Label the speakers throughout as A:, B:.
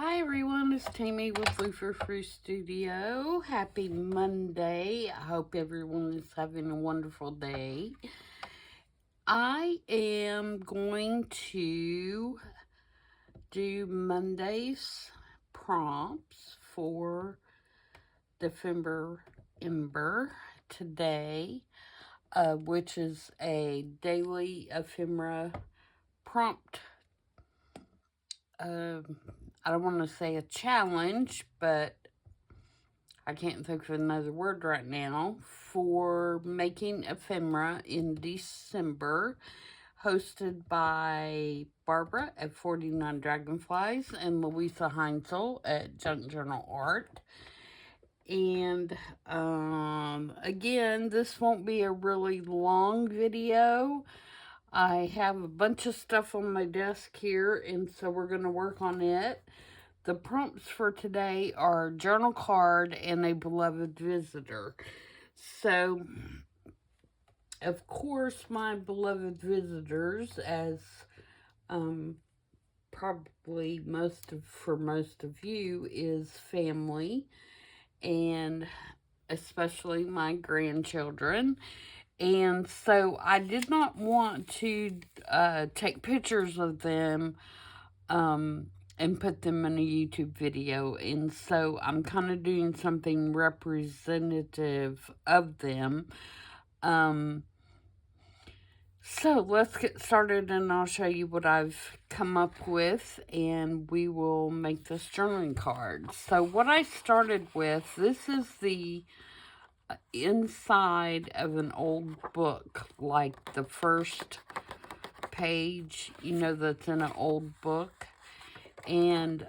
A: Hi everyone, it's Tammy with Frou-frou Studio. Happy Monday. I hope everyone is having a wonderful day. I am going to do Monday's prompts for December Ember today, which is a daily ephemera prompt. I don't want to say a challenge, but I can't think of another word right now, for making ephemera in December, hosted by Barbara at 49 Dragonflies and Louisa Heinzel at Junk Journal Art. And again, this won't be a really long video. I have a bunch of stuff on my desk here, and so we're going to work on it. The prompts for today are journal card and a beloved visitor. So, of course, my beloved visitors, as probably for most of you, is family, and especially my grandchildren. And so I did not want to take pictures of them and put them in a YouTube video. And so I'm kind of doing something representative of them. So let's get started, and I'll show you what I've come up with, and we will make this journaling card. So what I started with, this is the inside of an old book, like the first page, that's in an old book. And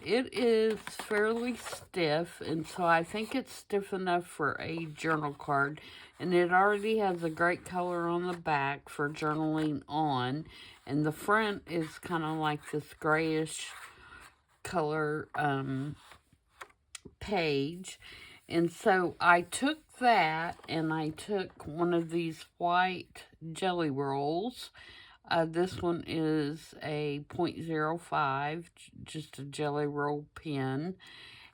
A: it is fairly stiff, and so I think it's stiff enough for a journal card. And it already has a great color on the back for journaling on, and the front is kind of like this grayish color page. And so I took that, and I took one of these white jelly rolls. This one is a 0.05, just a jelly roll pen.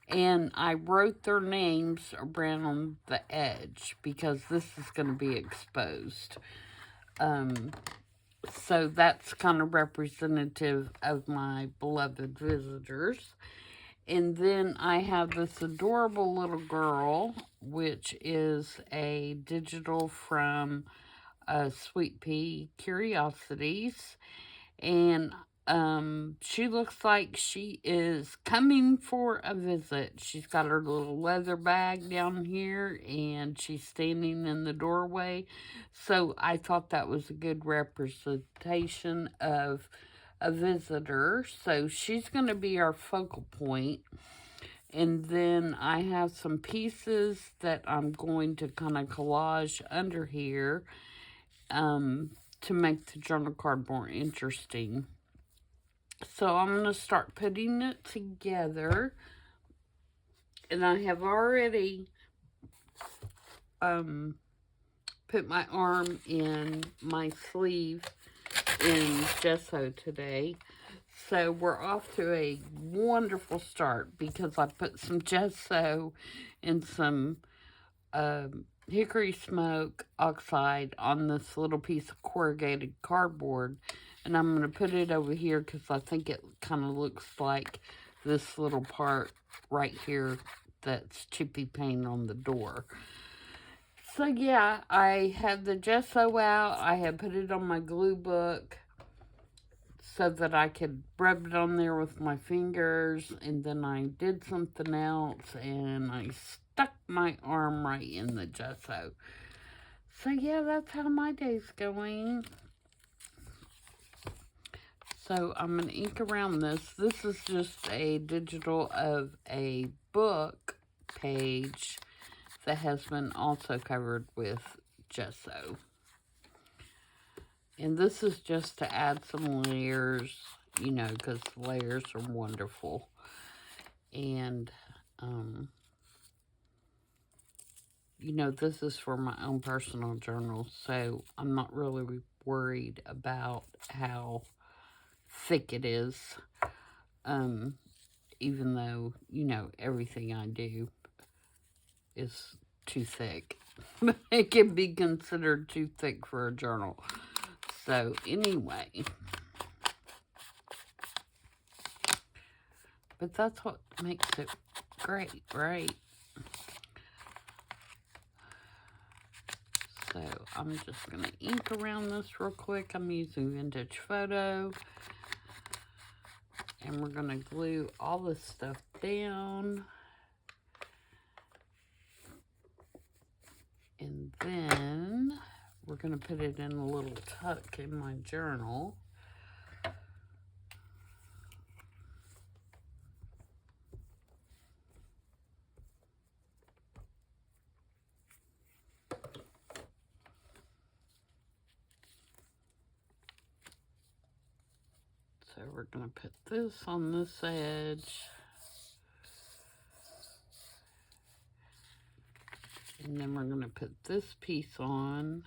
A: And I wrote their names around the edge because this is going to be exposed. So that's kind of representative of my beloved visitors. And then I have this adorable little girl, which is a digital from Sweet Pea Curiosities, and she looks like she is coming for a visit. She's got her little leather bag down here, and she's standing in the doorway. So I thought that was a good representation of a visitor. So she's going to be our focal point. And then I have some pieces that I'm going to kind of collage under here to make the journal card more interesting. So I'm going to start putting it together. And I have already put my arm in my sleeve in gesso today. So we're off to a wonderful start because I put some gesso and some hickory smoke oxide on this little piece of corrugated cardboard, and I'm going to put it over here because I think it kind of looks like this little part right here that's chippy paint on the door. So yeah, I had the gesso out. I had put it on my glue book so that I could rub it on there with my fingers, and then I did something else, and I stuck my arm right in the gesso. So yeah, that's how my day's going. So I'm going to ink around this. This is just a digital of a book page that has been also covered with gesso. And this is just to add some layers, because layers are wonderful. And, this is for my own personal journal, so I'm not really worried about how thick it is. even though, you know, everything I do is too thick. It can be considered too thick for a journal. So anyway, but that's what makes it great, right? So I'm just going to ink around this real quick. I'm using Vintage Photo. And we're going to glue all this stuff down. And then we're going to put it in a little tuck in my journal. So we're going to put this on this edge. And then we're going to put this piece on.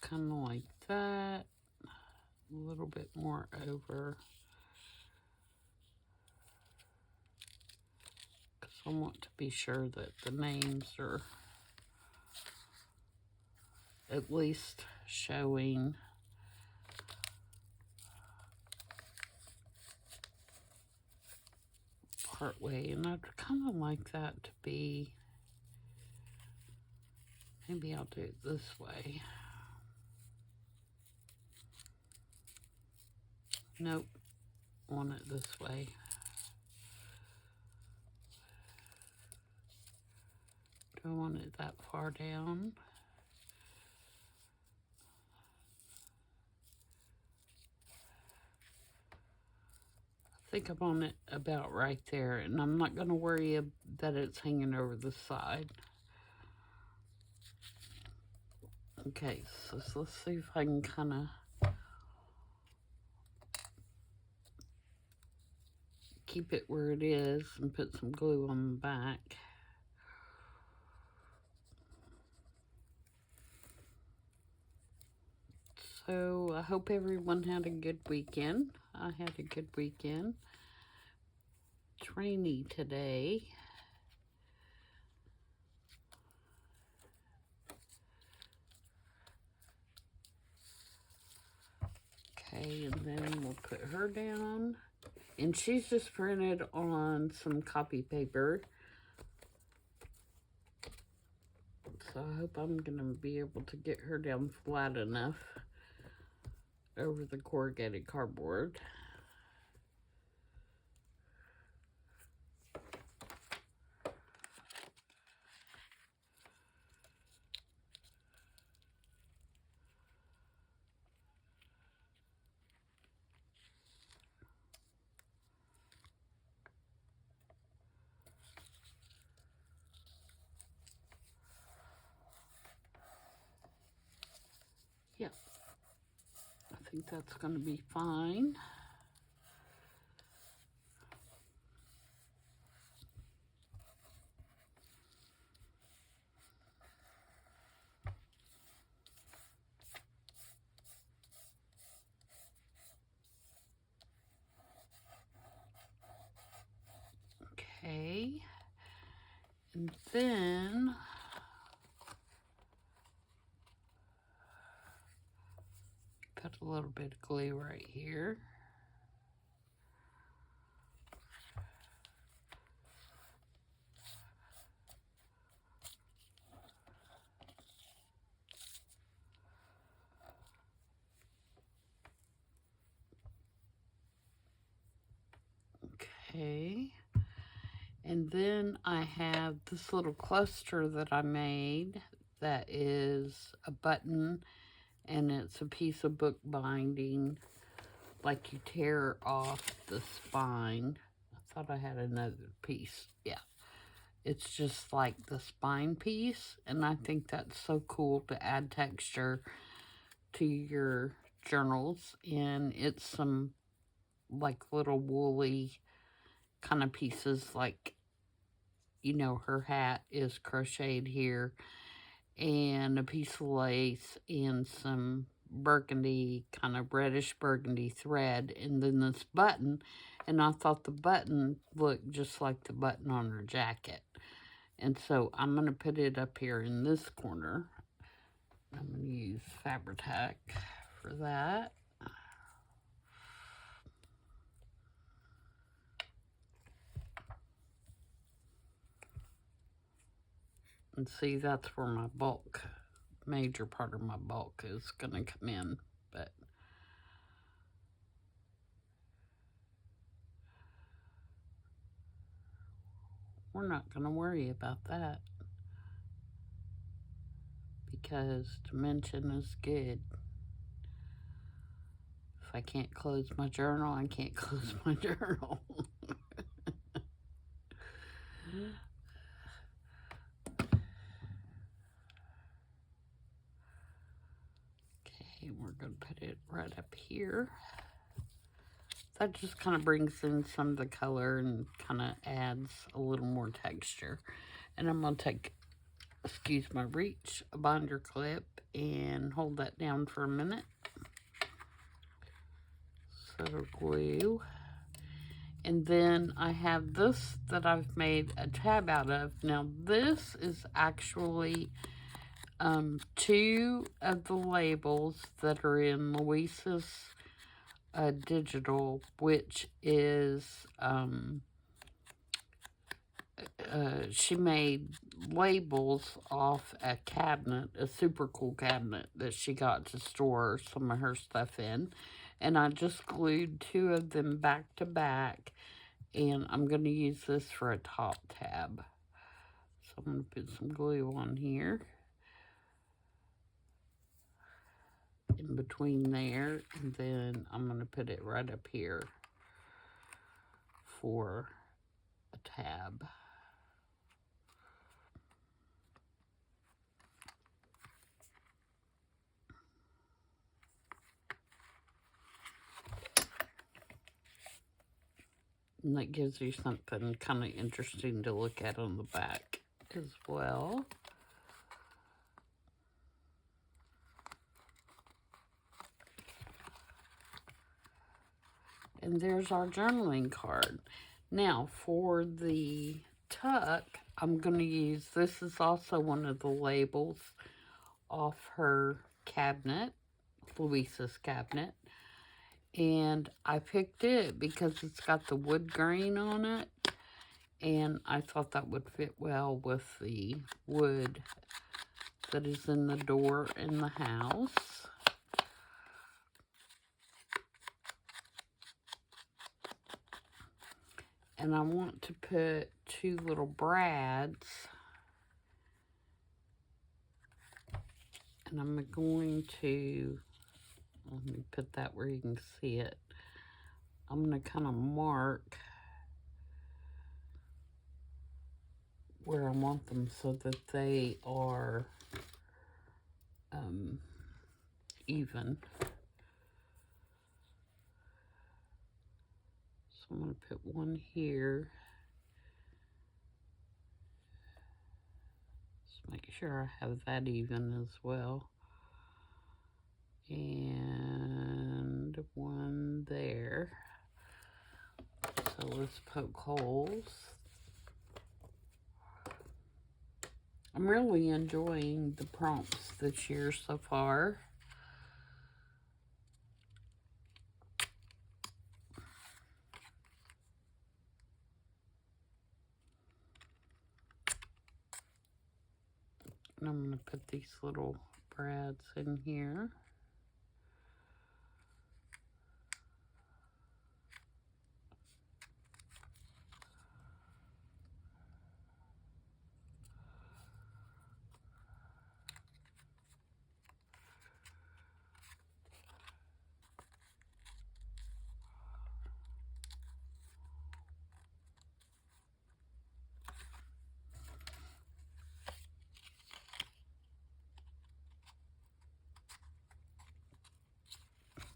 A: Kind of like that. A little bit more over. Because I want to be sure that the names are at least showing. Part way, and I'd kind of like that to be, maybe I'll do it this way. Nope, I want it this way. Don't want it that far down. I think I'm on it about right there, and I'm not going to worry that it's hanging over the side. Okay, so let's see if I can kind of keep it where it is and put some glue on the back. So I hope everyone had a good weekend. I had a good weekend. It's rainy today. Okay, and then we'll put her down. And she's just printed on some copy paper. So I hope I'm going to be able to get her down flat enough over the corrugated cardboard. Yep, I think that's going to be fine. Okay, and then put a little bit of glue right here. Okay, and then I have this little cluster that I made that is a button, and it's a piece of book binding, like you tear off the spine. I thought I had another piece. Yeah, it's just like the spine piece, and I think that's so cool to add texture to your journals. And it's some like little woolly kind of pieces, like, you know, her hat is crocheted here, and a piece of lace and some burgundy, kind of reddish burgundy thread, and then this button. And I thought the button looked just like the button on her jacket. And so I'm going to put it up here in this corner. I'm going to use Fabri-Tac for that. And see, that's where my bulk, major part of my bulk is going to come in. But we're not going to worry about that, because dimension is good. If I can't close my journal, I can't close my journal. Okay, we're going to put it right up here. That just kind of brings in some of the color and kind of adds a little more texture. And I'm going to take, excuse my reach, a binder clip and hold that down for a minute. So glue. And then I have this that I've made a tab out of. Now this is actually two of the labels that are in Louisa's digital, which is she made labels off a cabinet, a super cool cabinet that she got to store some of her stuff in. And I just glued two of them back to back, and I'm going to use this for a top tab. So I'm going to put some glue on here, in between there, and then I'm going to put it right up here for a tab. And that gives you something kind of interesting to look at on the back as well. And there's our journaling card. Now, for the tuck, I'm going to use, this is also one of the labels off her cabinet, Louisa's cabinet. And I picked it because it's got the wood grain on it. And I thought that would fit well with the wood that is in the door in the house. And I want to put two little brads. And I'm going to, let me put that where you can see it. I'm going to kind of mark where I want them so that they are even. So I'm going to put one here. Just make sure I have that even as well. And one there. So let's poke holes. I'm really enjoying the prompts this year so far. And I'm going to put these little brads in here.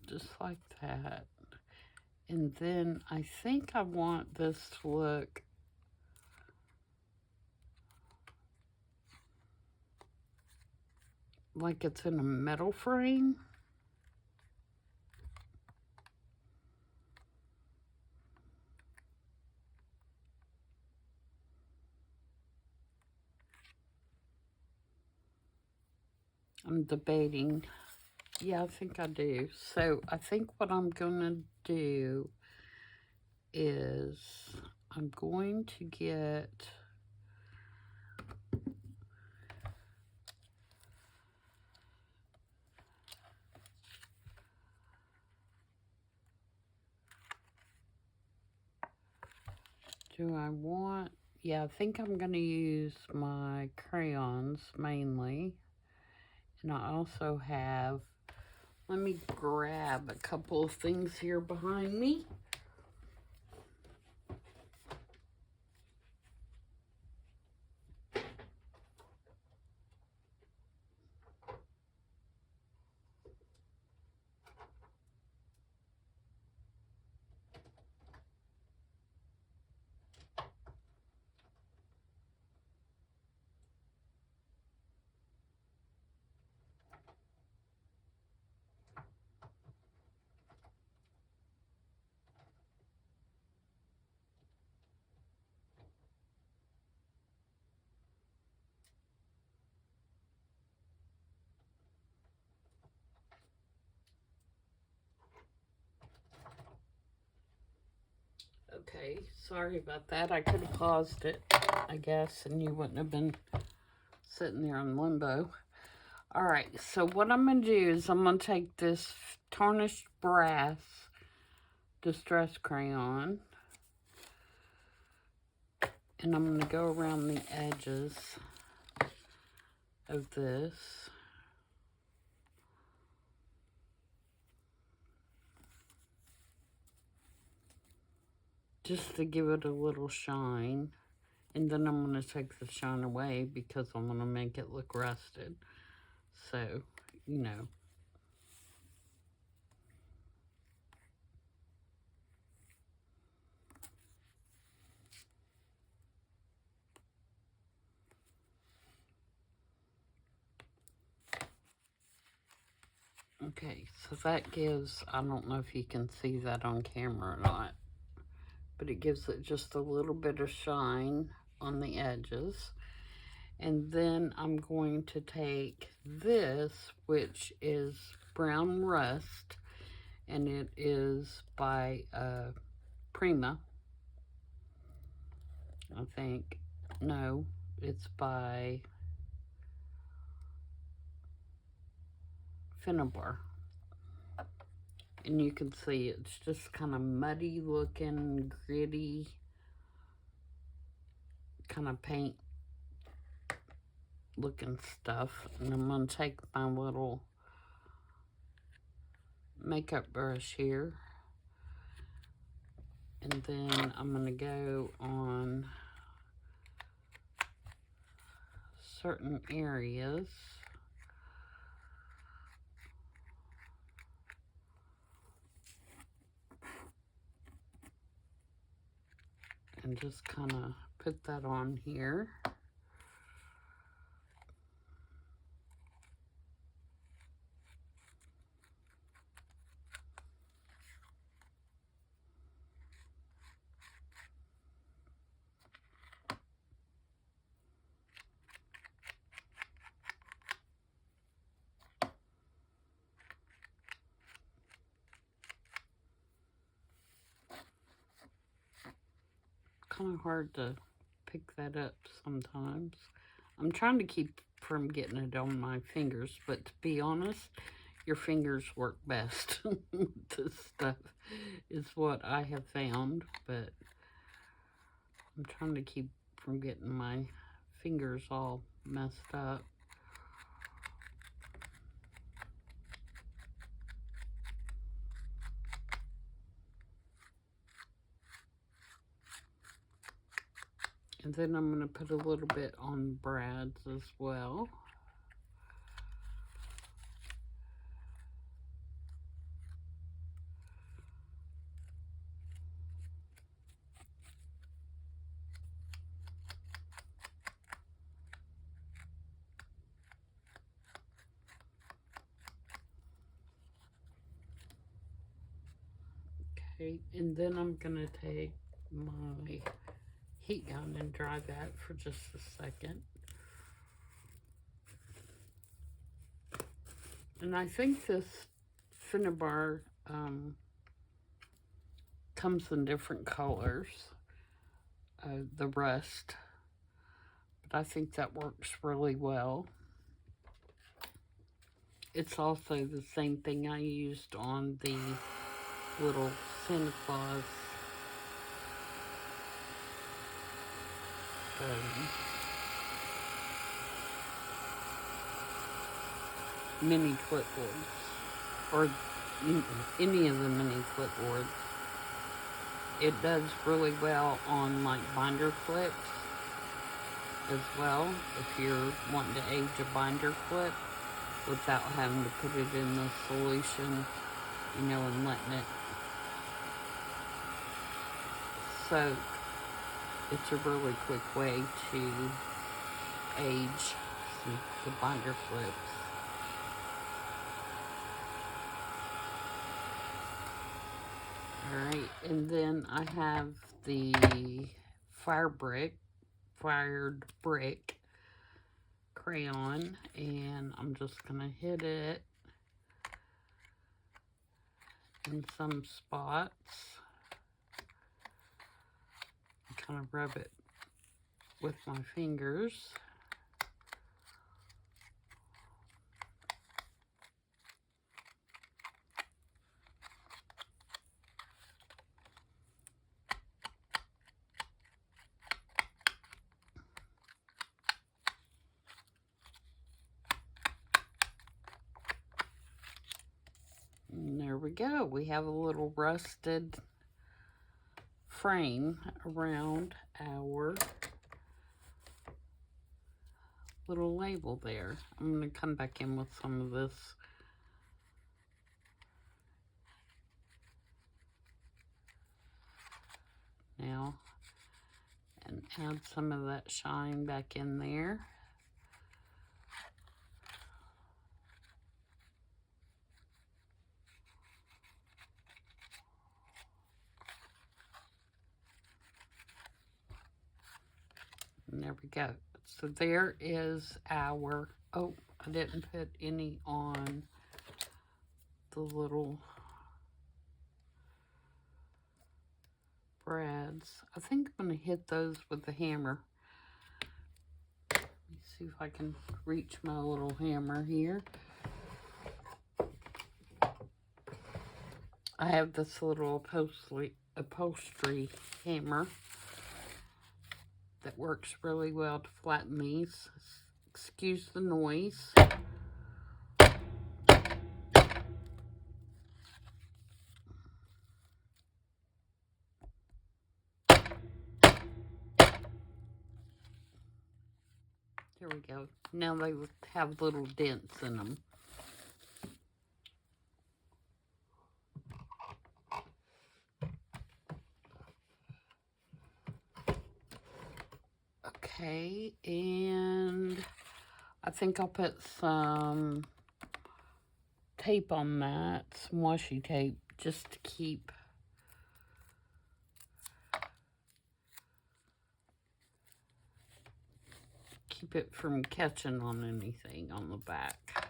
A: Just like that. And then I think I want this to look like it's in a metal frame. I'm debating. Yeah, I think I do. So I think what I'm gonna do is I'm going to get do I want, yeah, I think I'm gonna use my crayons mainly. And I also have, let me grab a couple of things here behind me. Okay, sorry about that. I could have paused it, I guess, and you wouldn't have been sitting there in limbo. All right, so what I'm going to do is I'm going to take this tarnished brass distress crayon, and I'm going to go around the edges of this. Just to give it a little shine. And then I'm going to take the shine away because I'm going to make it look rusted. So, you know. Okay, so that gives, I don't know if you can see that on camera or not, but it gives it just a little bit of shine on the edges. And then I'm going to take this, which is Brown Rust, and it is by Prima, I think. No, it's by Finnebar. And you can see it's just kind of muddy looking, gritty, kind of paint looking stuff. And I'm going to take my little makeup brush here. And then I'm going to go on certain areas. And just kind of put that on here. Kind of hard to pick that up sometimes. I'm trying to keep from getting it on my fingers, but to be honest, your fingers work best. This stuff is what I have found, but I'm trying to keep from getting my fingers all messed up. And then I'm going to put a little bit on Brad's as well. Okay, and then I'm going to take my heat gun and dry that for just a second. And I think this Finnabar comes in different colors, the rust, but I think that works really well. It's also the same thing I used on the little Santa Claus mini clipboards, or any of the mini clipboards. It does really well on like binder clips as well, if you're wanting to age a binder clip without having to put it in the solution, you know, and letting it soak. It's a really quick way to age the binder clips. Alright, and then I have the fired brick crayon, and I'm just going to hit it in some spots. Kind of rub it with my fingers. And there we go. We have a little rusted frame around our little label there. I'm going to come back in with some of this now and add some of that shine back in there. And there we go. So there is our, oh, I didn't put any on the little brads. I think I'm going to hit those with the hammer. Let me see if I can reach my little hammer here. I have this little upholstery hammer that works really well to flatten these. Excuse the noise. There we go. Now they have little dents in them. Okay, and I think I'll put some tape on that, some washi tape, just to keep it from catching on anything on the back.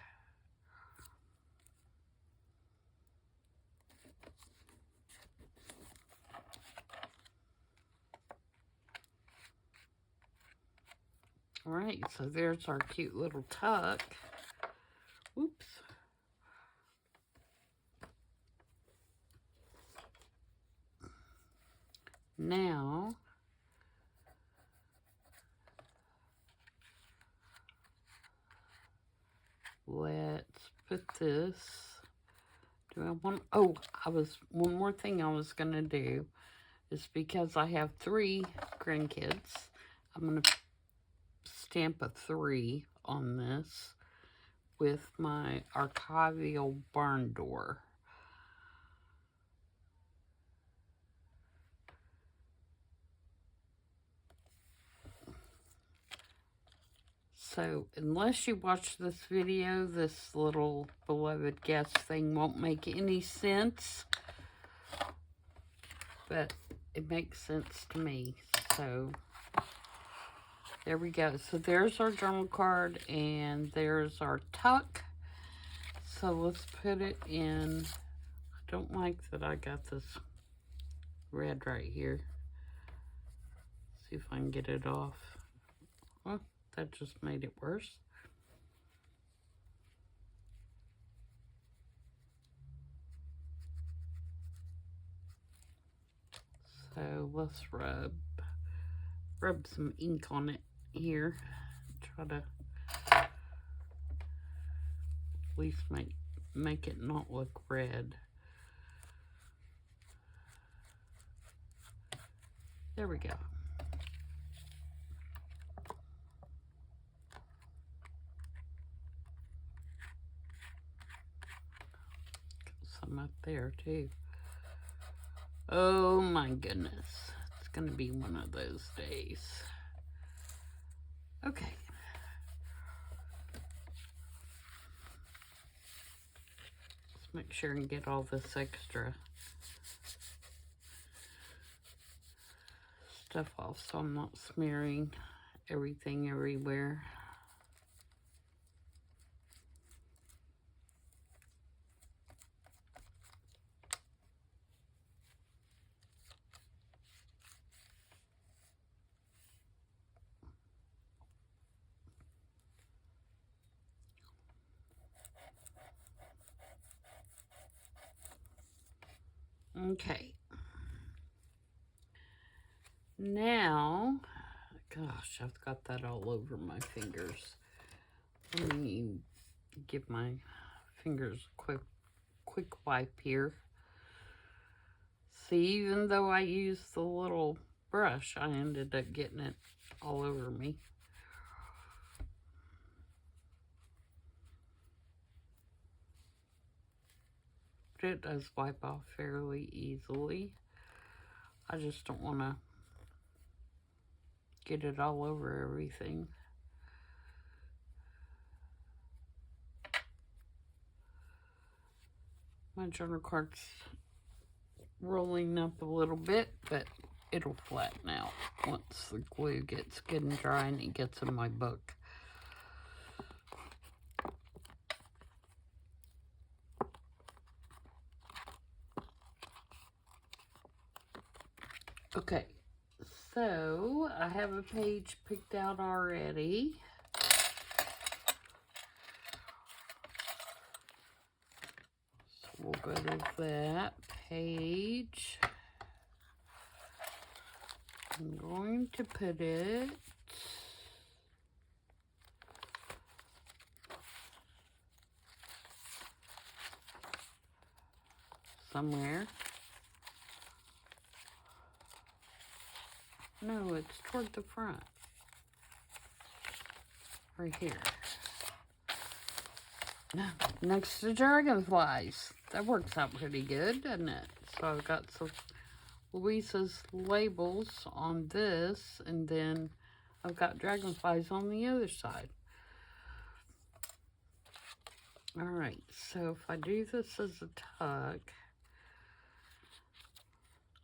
A: All right, so there's our cute little tuck. Oops. Now, let's put this. Do I want, oh, one more thing I was going to do is because I have 3 grandkids, I'm going to stamp a 3 on this with my archival barn door. So, unless you watch this video, this little beloved guest thing won't make any sense. but it makes sense to me. So there we go. So there's our journal card, and there's our tuck. So let's put it in. I don't like that I got this red right here. See if I can get it off. Well, that just made it worse. So let's rub some ink on it here. Try to at least make it not look red. There we go. Got some up there too. Oh my goodness. It's gonna be one of those days. Okay. Let's make sure and get all this extra stuff off so I'm not smearing everything everywhere. Okay. Now, gosh, I've got that all over my fingers. Let me give my fingers a quick wipe here. See, even though I used the little brush, I ended up getting it all over me. But it does wipe off fairly easily. I just don't want to get it all over everything. My journal card's rolling up a little bit, but it'll flatten out once the glue gets good and dry and it gets in my book. Okay, so I have a page picked out already. So we'll go to that page. I'm going to put it somewhere. No, it's toward the front. Right here. Next to dragonflies. That works out pretty good, doesn't it? So I've got some Louisa's labels on this, and then I've got dragonflies on the other side. Alright, so if I do this as a tuck,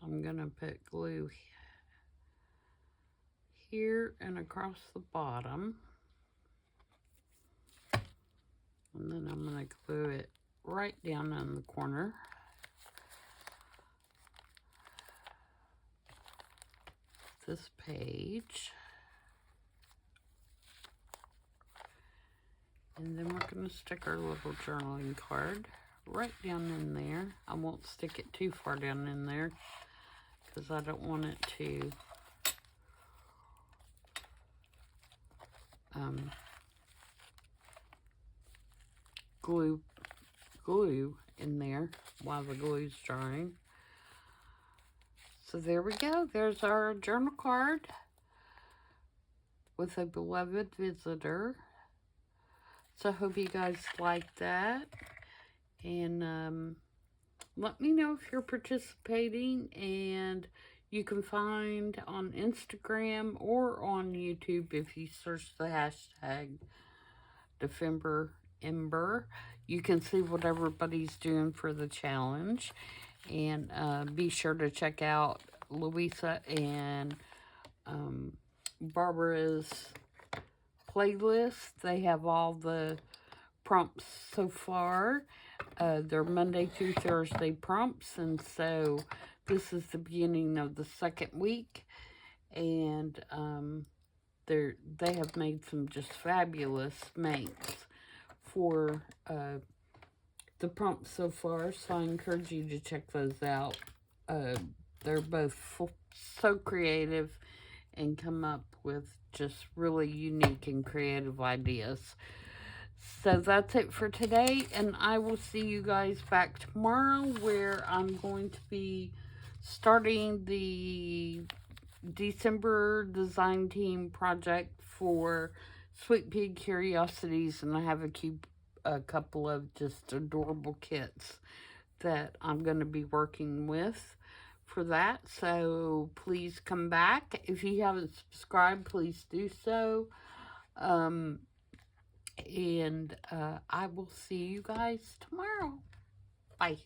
A: I'm going to put glue here and across the bottom. And then I'm going to glue it right down in the corner. This page. And then we're going to stick our little journaling card right down in there. I won't stick it too far down in there because I don't want it to glue in there while the glue's drying. So there we go. There's our journal card with a beloved visitor. So I hope you guys like that. And let me know if you're participating. And you can find on Instagram or on YouTube if you search the hashtag Defember Ember. You can see what everybody's doing for the challenge. And be sure to check out Louisa and Barbara's playlist. They have all the prompts so far. They're Monday through Thursday prompts, and so this is the beginning of the second week, and they have made some just fabulous makes for the prompts so far, so I encourage you to check those out. They're both so creative and come up with just really unique and creative ideas. So that's it for today, and I will see you guys back tomorrow, where I'm going to be starting the December design team project for Sweet Pea Curiosities, and I have a couple of just adorable kits that I'm going to be working with for that. So please come back. If you haven't subscribed, please do so. And I will see you guys tomorrow. Bye.